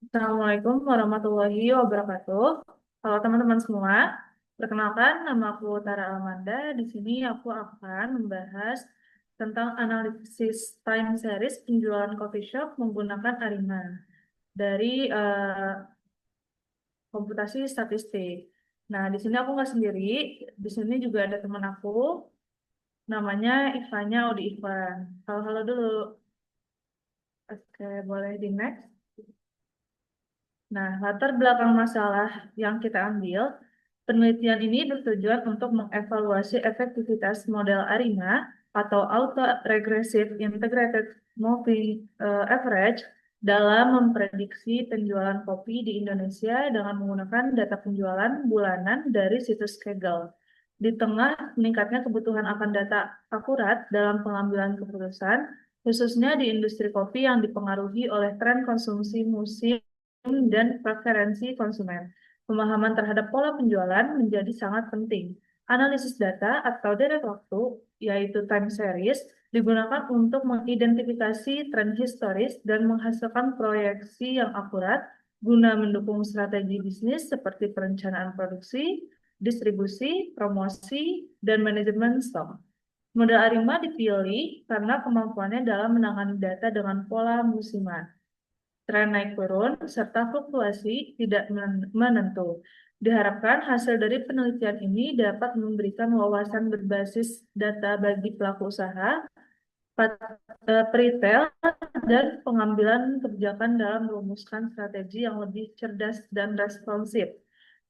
Assalamualaikum warahmatullahi wabarakatuh. Halo teman-teman semua, perkenalkan nama aku Tara Almanda. Di sini aku akan membahas tentang analisis time series penjualan coffee shop menggunakan Arima dari komputasi statistik. Nah, di sini aku nggak sendiri. Di sini juga ada teman aku, namanya Ivanya Odi Ivan. Halo-halo dulu. Oke, boleh di next. Nah, latar belakang masalah yang kita ambil, penelitian ini bertujuan untuk mengevaluasi efektivitas model ARIMA atau Auto-Regressive Integrated Moving Average dalam memprediksi penjualan kopi di Indonesia dengan menggunakan data penjualan bulanan dari situs Kaggle. Di tengah meningkatnya kebutuhan akan data akurat dalam pengambilan keputusan, khususnya di industri kopi yang dipengaruhi oleh tren konsumsi musim dan preferensi konsumen. Pemahaman terhadap pola penjualan menjadi sangat penting. Analisis data atau deret waktu, yaitu time series, digunakan untuk mengidentifikasi tren historis dan menghasilkan proyeksi yang akurat guna mendukung strategi bisnis seperti perencanaan produksi, distribusi, promosi, dan manajemen stok. Model Arima dipilih karena kemampuannya dalam menangani data dengan pola musiman, tren naik turun, serta fluktuasi tidak menentu. Diharapkan hasil dari penelitian ini dapat memberikan wawasan berbasis data bagi pelaku usaha, retail, dan pengambilan kebijakan dalam merumuskan strategi yang lebih cerdas dan responsif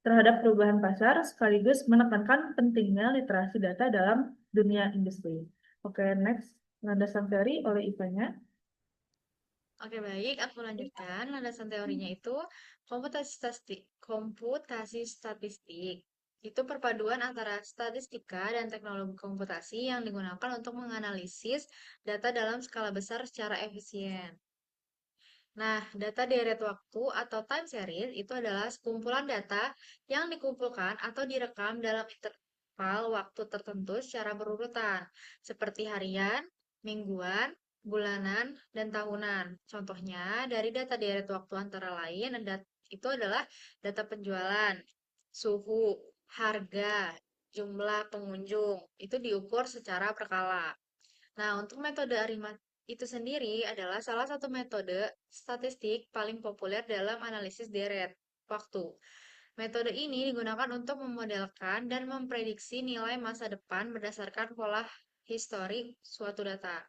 terhadap perubahan pasar, sekaligus menekankan pentingnya literasi data dalam dunia industri. Oke, next. Landasan teori oleh Ivanya. Oke, baik. Aku lanjutkan. Landasan teorinya itu komputasi statistik. Itu perpaduan antara statistika dan teknologi komputasi yang digunakan untuk menganalisis data dalam skala besar secara efisien. Nah, data deret waktu atau time series itu adalah sekumpulan data yang dikumpulkan atau direkam dalam interval waktu tertentu secara berurutan, seperti harian, mingguan, bulanan, dan tahunan. Contohnya, dari data deret waktu antara lain itu adalah data penjualan, suhu, harga, jumlah pengunjung. Itu diukur secara berkala. Nah, untuk metode Arima itu sendiri adalah salah satu metode statistik paling populer dalam analisis deret waktu. Metode ini digunakan untuk memodelkan dan memprediksi nilai masa depan berdasarkan pola historik suatu data.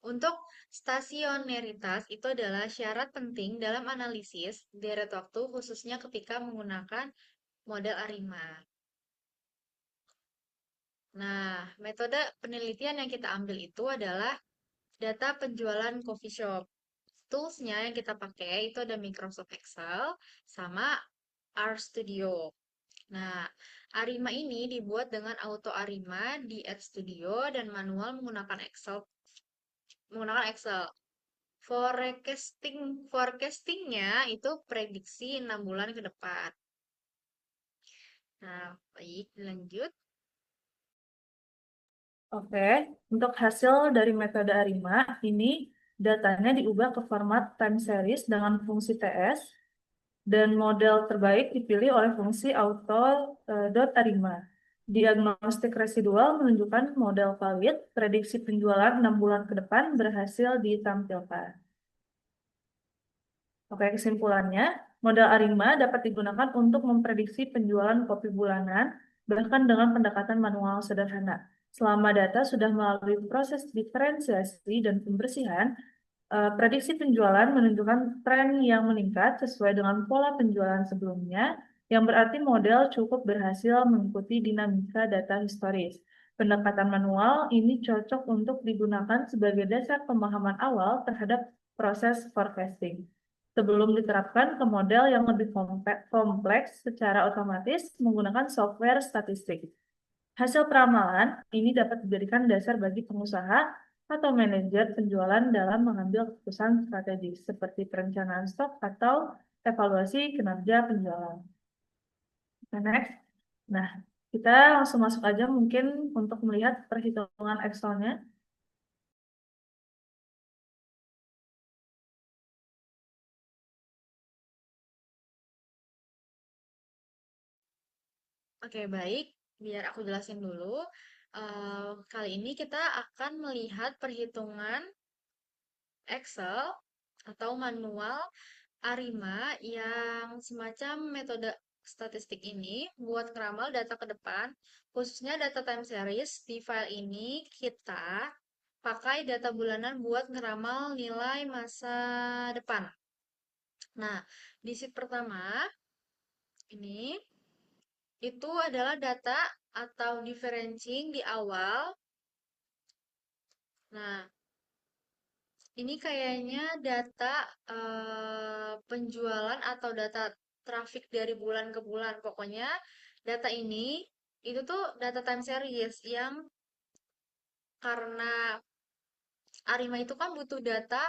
Untuk stasioneritas itu adalah syarat penting dalam analisis deret waktu khususnya ketika menggunakan model Arima. Nah, metode penelitian yang kita ambil itu adalah data penjualan coffee shop. Toolsnya yang kita pakai itu ada Microsoft Excel sama RStudio. Nah, Arima ini dibuat dengan Auto Arima di RStudio dan manual menggunakan Excel. Forecastingnya itu prediksi 6 bulan ke depan. Nah, baik, lanjut. Oke, untuk hasil dari metode ARIMA, ini datanya diubah ke format time series dengan fungsi TS, dan model terbaik dipilih oleh fungsi auto.arima. Diagnostik residual menunjukkan model valid, prediksi penjualan 6 bulan ke depan berhasil ditampilkan. Oke, kesimpulannya, model ARIMA dapat digunakan untuk memprediksi penjualan kopi bulanan, bahkan dengan pendekatan manual sederhana. Selama data sudah melalui proses diferensiasi dan pembersihan, prediksi penjualan menunjukkan tren yang meningkat sesuai dengan pola penjualan sebelumnya, yang berarti model cukup berhasil mengikuti dinamika data historis. Pendekatan manual ini cocok untuk digunakan sebagai dasar pemahaman awal terhadap proses forecasting, sebelum diterapkan ke model yang lebih kompleks secara otomatis menggunakan software statistik. Hasil peramalan ini dapat dijadikan dasar bagi pengusaha atau manajer penjualan dalam mengambil keputusan strategis seperti perencanaan stok atau evaluasi kinerja penjualan. Next. Nah, Kita langsung masuk aja mungkin untuk melihat perhitungan Excelnya. Oke, baik. Biar aku jelasin dulu. Kali ini kita akan melihat perhitungan Excel atau manual Arima yang semacam metode statistik ini buat ngeramal data ke depan, khususnya data time series. Di file ini kita pakai data bulanan buat ngeramal nilai masa depan. Nah, di sheet pertama ini itu adalah data atau differencing di awal. Nah, ini kayaknya data penjualan atau data traffic dari bulan ke bulan. Pokoknya data ini itu tuh data time series yang karena Arima itu kan butuh data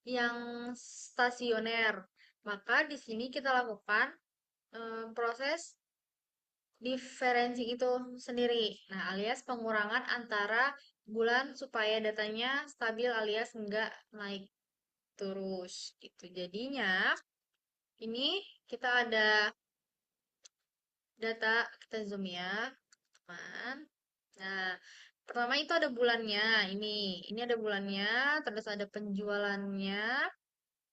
yang stasioner. Maka di sini kita lakukan proses differencing itu sendiri. Nah, alias pengurangan antara bulan supaya datanya stabil alias enggak naik terus gitu. Jadinya ini kita ada data, kita zoom ya, teman. Nah, pertama itu ada bulannya. Ini ada bulannya, terus ada penjualannya.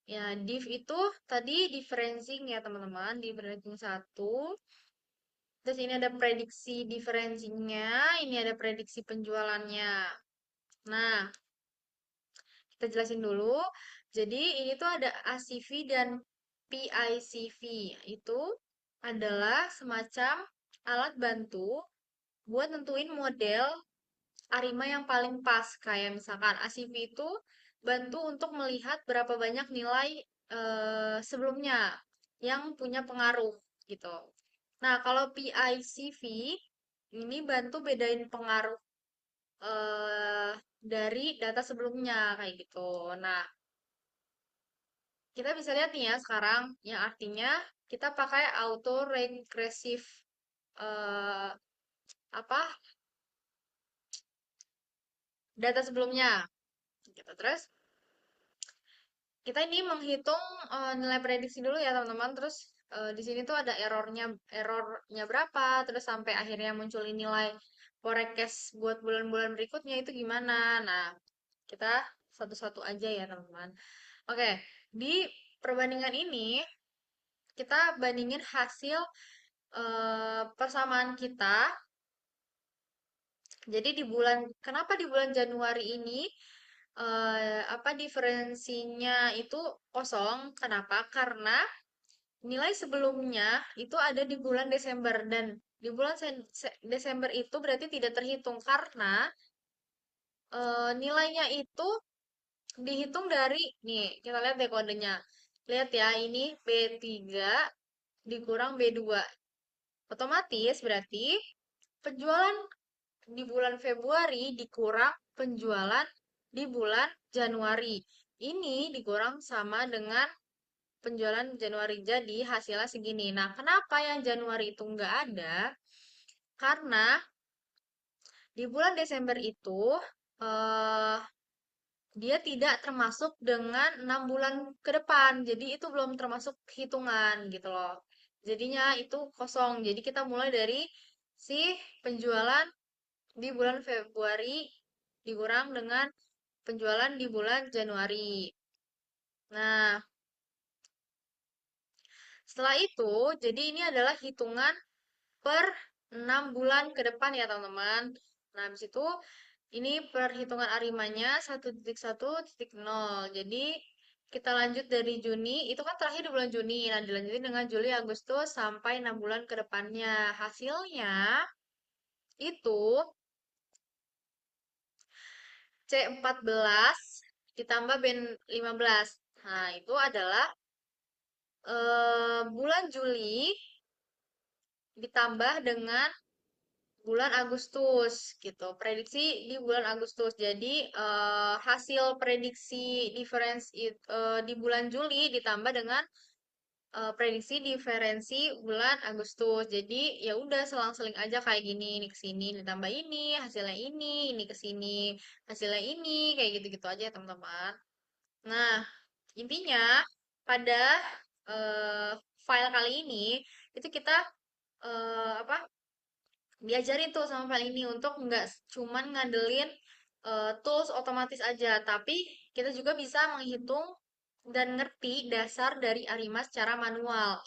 Ya, div itu tadi differencing ya, teman-teman, differencing satu. Terus ini ada prediksi differencingnya, ini ada prediksi penjualannya. Nah, kita jelasin dulu. Jadi ini tuh ada ACV dan PICV. Itu adalah semacam alat bantu buat nentuin model Arima yang paling pas. Kayak misalkan ACV itu bantu untuk melihat berapa banyak nilai sebelumnya yang punya pengaruh gitu. Nah, kalau PICV ini bantu bedain pengaruh dari data sebelumnya kayak gitu. Nah, kita bisa lihat nih ya sekarang yang artinya kita pakai auto regressive eh, apa data sebelumnya gitu. Terus kita ini menghitung nilai prediksi dulu ya teman-teman. Terus di sini tuh ada errornya berapa, terus sampai akhirnya muncul nilai forecast buat bulan-bulan berikutnya itu gimana. Nah, kita satu-satu aja ya teman-teman. Oke, di perbandingan ini kita bandingin hasil persamaan kita. Jadi kenapa di bulan Januari ini apa diferensinya itu kosong? Kenapa? Karena nilai sebelumnya itu ada di bulan Desember dan di bulan Desember itu berarti tidak terhitung karena nilainya itu dihitung dari nih kita lihat deh kodenya. Lihat ya ini B3 dikurang B2. Otomatis berarti penjualan di bulan Februari dikurang penjualan di bulan Januari. Ini dikurang sama dengan penjualan Januari. Jadi hasilnya segini. Nah, kenapa yang Januari itu nggak ada? Karena di bulan Desember itu eh, dia tidak termasuk dengan 6 bulan ke depan. Jadi itu belum termasuk hitungan gitu loh. Jadinya itu kosong. Jadi kita mulai dari si penjualan di bulan Februari dikurang dengan penjualan di bulan Januari. Nah, setelah itu, jadi ini adalah hitungan per 6 bulan ke depan ya teman-teman. Nah, habis itu ini perhitungan arimanya 1.1.0. Jadi kita lanjut dari Juni, itu kan terakhir di bulan Juni. Nah, dilanjutin dengan Juli, Agustus sampai 6 bulan ke depannya. Hasilnya itu C14 ditambah B15. Nah, itu adalah bulan Juli ditambah dengan bulan Agustus gitu. Prediksi di bulan Agustus. Jadi hasil prediksi difference di bulan Juli ditambah dengan prediksi diferensi bulan Agustus. Jadi ya udah selang-seling aja kayak gini, ini ke sini ditambah ini ke sini, hasilnya ini, kayak gitu-gitu aja ya teman-teman. Nah, intinya pada eh, file kali ini itu kita apa diajarin tuh sama file ini untuk nggak cuman ngandelin tools otomatis aja, tapi kita juga bisa menghitung dan ngerti dasar dari Arima secara manual.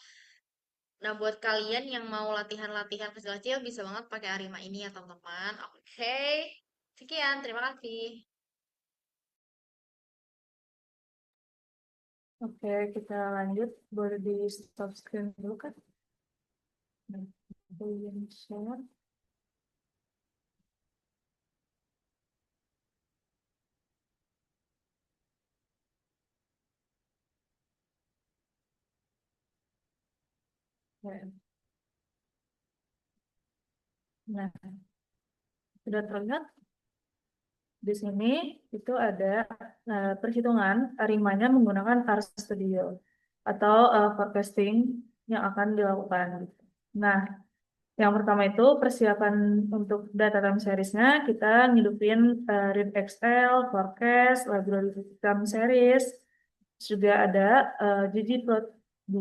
Nah, buat kalian yang mau latihan-latihan kecil-kecil bisa banget pakai Arima ini ya teman-teman. Oke, sekian, terima kasih. Oke, kita lanjut. Boleh di stop screen dulu kan? Nah, yang share. Ya. Nah, sudah terlihat di sini itu ada perhitungan Arimanya menggunakan RStudio atau forecasting yang akan dilakukan. Nah, yang pertama itu persiapan untuk data time series-nya, kita ngidupin read Excel, forecast, library time series, juga ada ggplot2.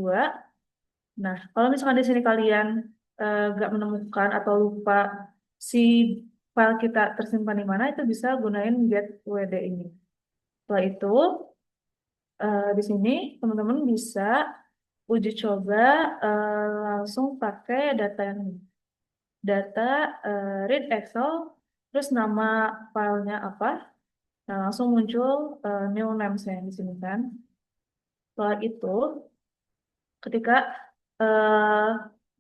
Nah, kalau misalkan di sini kalian nggak menemukan atau lupa si file kita tersimpan di mana, itu bisa gunain get WD ini. Setelah itu, di sini teman-teman bisa uji coba langsung pakai data yang ini. Data read Excel, terus nama filenya apa. Nah, langsung muncul new names-nya di sini kan. Setelah itu, ketika eh,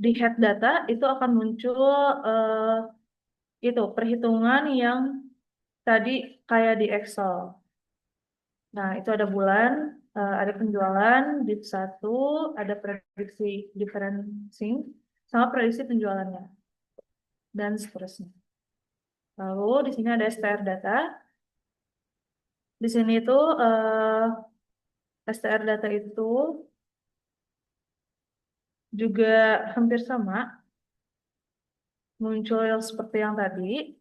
di head data itu akan muncul eh, itu perhitungan yang tadi kayak di Excel. Nah, itu ada bulan, ada penjualan, div 1, ada prediksi differencing, sama prediksi penjualannya, dan seterusnya. Lalu di sini ada STR data. Di sini itu STR data itu juga hampir sama, muncul seperti yang tadi.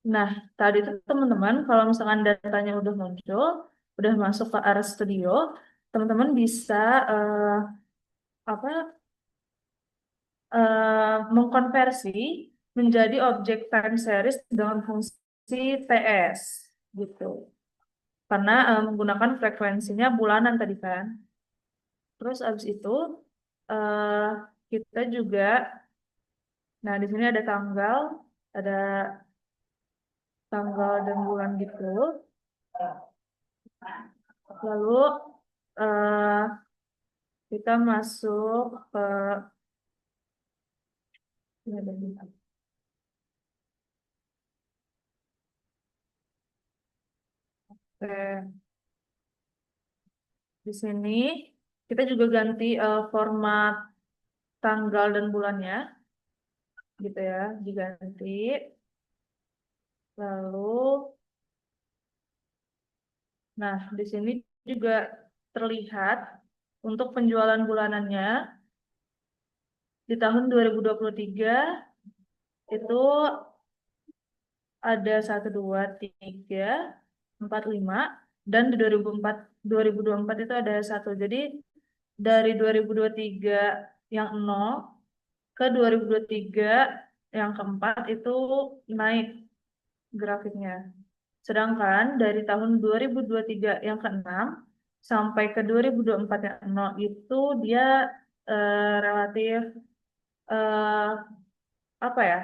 Nah, tadi itu teman-teman, kalau misalkan datanya udah muncul, udah masuk ke RStudio, teman-teman bisa apa mengkonversi menjadi objek time series dengan fungsi TS gitu. Karena menggunakan frekuensinya bulanan tadi kan. Terus abis itu eh, kita juga, nah di sini ada tanggal dan bulan gitu. Lalu eh, kita masuk ke ini ada di- Oke, di sini kita juga ganti format tanggal dan bulannya, gitu ya, diganti. Lalu, nah di sini juga terlihat untuk penjualan bulanannya di tahun 2023 itu ada 1, 2, 3, 4, 5, dan di 2024 itu ada 1. Jadi dari 2023 yang 0 ke 2023 yang keempat itu naik grafiknya. Sedangkan dari tahun 2023 yang ke-6 sampai ke 2024 yang 0 itu dia relatif eh, apa ya?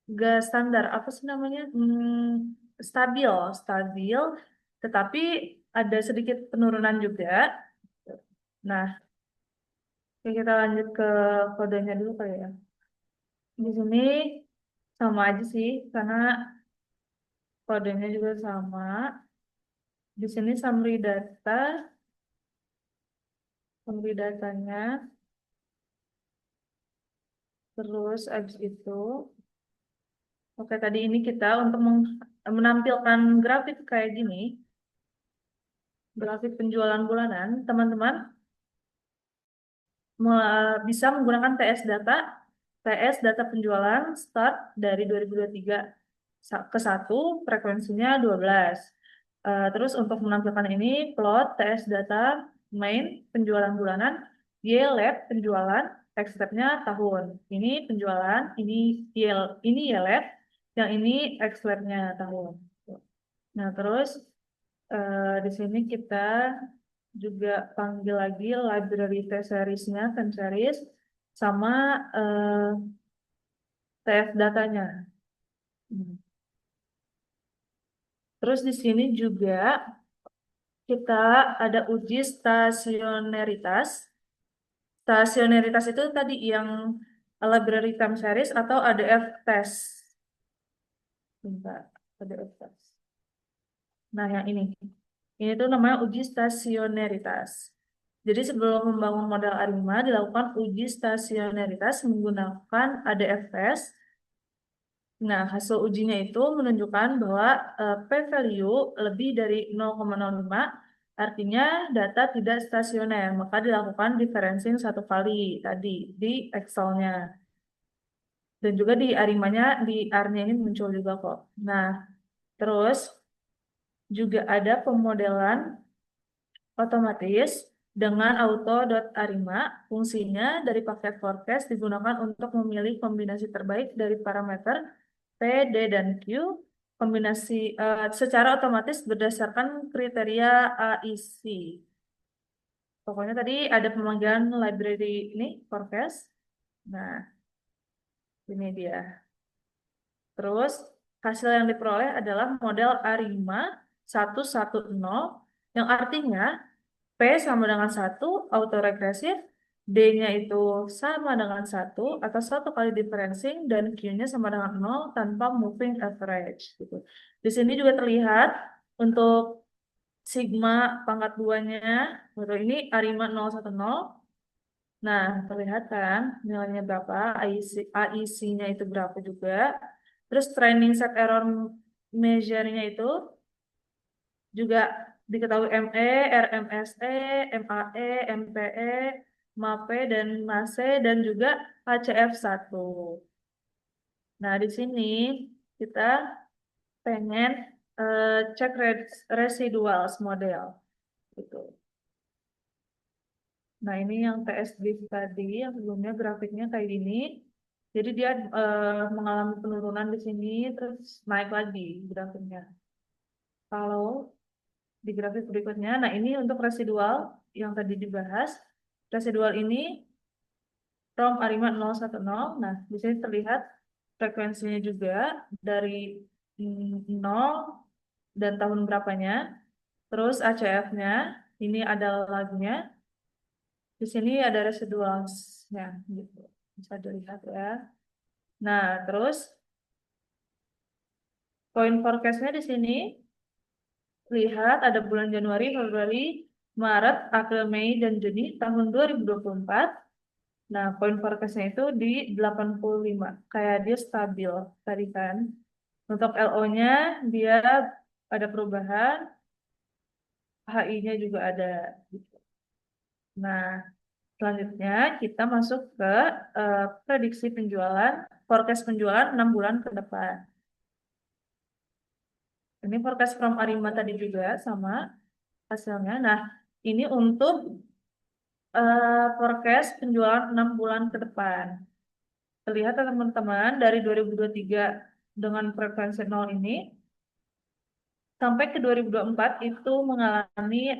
Gak standar, apa sih namanya? Stabil, stabil, tetapi ada sedikit penurunan juga. Nah, oke, kita lanjut ke kodenya dulu kali ya. Di sini sama aja sih, karena kodenya juga sama. Di sini summary datanya, terus abis itu, oke tadi ini kita untuk menampilkan grafik kayak gini, grafik penjualan bulanan, teman-teman bisa menggunakan TS data penjualan start dari 2023 ke 1, frekuensinya 12. Terus untuk menampilkan ini, plot TS data main penjualan bulanan, Y-lab penjualan, X-lab-nya tahun. Ini penjualan, ini Y-lab, yang ini X-lab-nya tahun. Nah, terus di sini kita juga panggil lagi library T-series-nya, time series, sama TF datanya. Terus di sini juga kita ada uji stasioneritas. Stasioneritas itu tadi yang library time series atau ADF test. Bentar, ADF test. Nah, yang ini. Ini tuh namanya uji stasioneritas. Jadi sebelum membangun model ARIMA dilakukan uji stasioneritas menggunakan ADF test. Nah, hasil ujinya itu menunjukkan bahwa p-value lebih dari 0,05, artinya data tidak stasioner, maka dilakukan differencing 1 kali tadi di Excel-nya. Dan juga di ARIMA-nya, di R-nya ini muncul juga kok. Nah, terus juga ada pemodelan otomatis dengan auto.arima. Fungsinya dari paket forecast digunakan untuk memilih kombinasi terbaik dari parameter P, D, dan Q kombinasi secara otomatis berdasarkan kriteria AIC. Pokoknya tadi ada pemanggilan library ini forecast. Nah, ini dia. Terus hasil yang diperoleh adalah model ARIMA 110 yang artinya P sama dengan 1 autoregresif, D-nya itu sama dengan 1 atau 1 kali differencing, dan Q-nya sama dengan 0 tanpa moving average. Gitu. Di sini juga terlihat untuk sigma pangkat 2-nya, ini ARIMA 010. Nah, terlihat kan nilainya berapa, AIC-nya itu berapa juga. Terus training set error measure-nya itu juga diketahui ME, RMSE, MAE, MPE, MAPE, dan MASE, dan juga HCF1. Nah, di sini kita pengen cek residuals model. Gitu. Nah, ini yang TSB tadi, yang sebelumnya grafiknya kayak gini. Jadi dia mengalami penurunan di sini, terus naik lagi grafiknya. Kalau di grafik berikutnya, nah ini untuk residual yang tadi dibahas. Residual ini from ARIMA 010. Nah, di sini terlihat frekuensinya juga dari 0 dan tahun berapanya. Terus ACF-nya, ini ada lagunya. Di sini ada residualsnya, gitu. Bisa dilihat ya. Nah, terus poin forecast-nya di sini lihat ada bulan Januari, Februari, Maret, April, Mei, dan Juni tahun 2024. Nah, poin forecast-nya itu di 85. Kayak dia stabil tadi kan. Untuk LO-nya dia ada perubahan, HI-nya juga ada. Nah, selanjutnya kita masuk ke prediksi penjualan, forecast penjualan 6 bulan ke depan. Ini forecast from Arima tadi juga sama hasilnya. Nah, ini untuk forecast penjualan 6 bulan ke depan. Terlihat teman-teman dari 2023 dengan frekuensi 0 ini sampai ke 2024 itu mengalami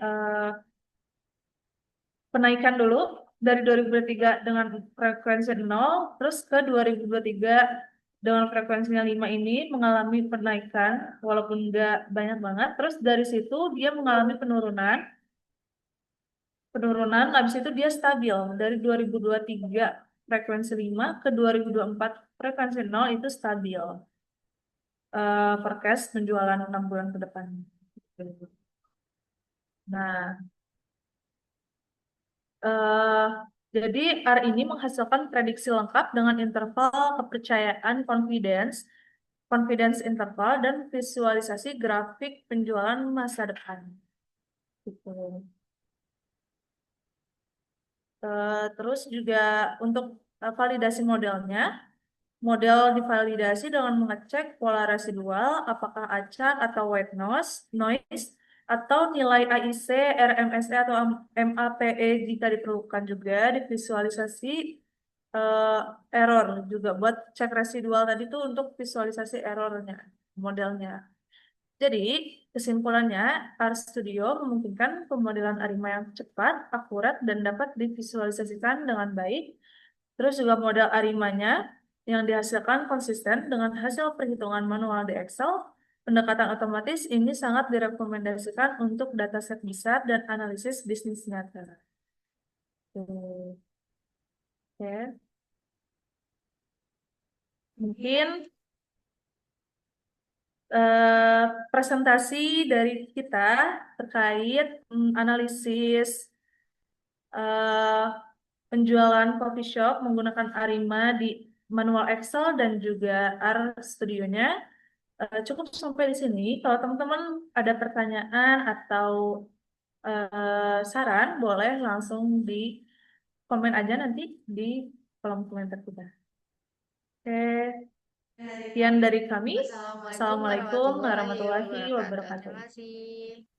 penaikan dulu dari 2023 dengan frekuensi 0 terus ke 2023 dengan frekuensinya 5 ini mengalami penaikan walaupun enggak banyak banget, terus dari situ dia mengalami penurunan, habis itu dia stabil dari 2023 frekuensi 5 ke 2024 frekuensi 0 itu stabil. Forecast penjualan 6 bulan ke depan. Nah, jadi R ini menghasilkan prediksi lengkap dengan interval kepercayaan confidence interval, dan visualisasi grafik penjualan masa depan. Gitu. Terus juga untuk validasi modelnya, model divalidasi dengan mengecek pola residual, apakah acak atau white noise, atau nilai AIC, RMSE atau MAPE jika diperlukan, juga divisualisasi eh, error juga buat cek residual tadi tuh untuk visualisasi errornya, modelnya. Jadi, kesimpulannya, RStudio memungkinkan pemodelan ARIMA yang cepat, akurat, dan dapat divisualisasikan dengan baik. Terus juga model ARIMA-nya yang dihasilkan konsisten dengan hasil perhitungan manual di Excel. Pendekatan otomatis ini sangat direkomendasikan untuk dataset besar dan analisis bisnis nyata. Tuh. Oke. Mungkin presentasi dari kita terkait analisis eh, penjualan coffee shop menggunakan Arima di manual Excel dan juga RStudio-nya cukup sampai di sini. Kalau teman-teman ada pertanyaan atau saran, boleh langsung di komen aja nanti di kolom komentar kita. Oke, sekian dari kami. Assalamualaikum Assalamualaikum warahmatullahi warahmatullahi wabarakatuh. wabarakatuh. Terima kasih.